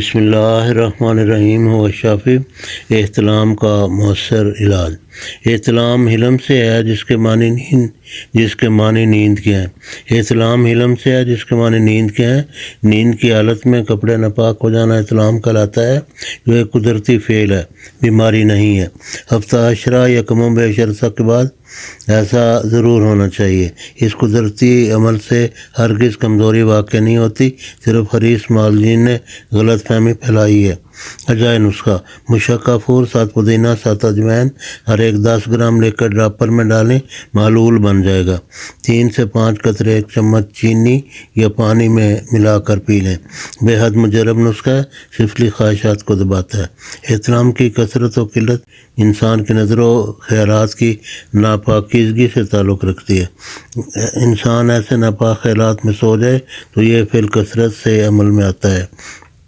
बिस्मिल्लाहिर्रहमानिर्रहीम हुवा शाफ़ी। एहतलाम का मौसर इलाज। एहतलाम हिलम से है जिसके मानी नींद के हैं। एहतलाम हिलम से है जिसके मानी नींद के हैं। नींद की हालत में कपड़े नापाक हो जाना एहतलाम कहलाता है, जो एक कुदरती फ़ेल है, बीमारी नहीं है। हफ्ता अशरा या कमो बेश अरसा के बाद ऐसा ज़रूर होना चाहिए। इस कुदरती अमल से हरगिज़ कमज़ोरी वाक़ई नहीं होती, सिर्फ हरीस मालजीन ने गलत फहमी फैलाई है। अजाय नुस्खा: मुशक काफूर, 7 पुदीना, 7 अजवाइन, हर एक 10 ग्राम लेकर ड्रापर में डालें, मालूल बन जाएगा। 3 से 5 कतरे 1 चम्मच चीनी या पानी में मिलाकर पी लें। बेहद मुजरब नुस्खा है, सिफली ख्वाहिशात को दबाता है। एहतराम की कसरत व किल्लत इंसान की नज़रों ख्यालात की नापाकीज़गी से ताल्लुक़ रखती है। इंसान ऐसे नापाक ख्यालात में सो जाए तो ये फिर कसरत से अमल में आता है।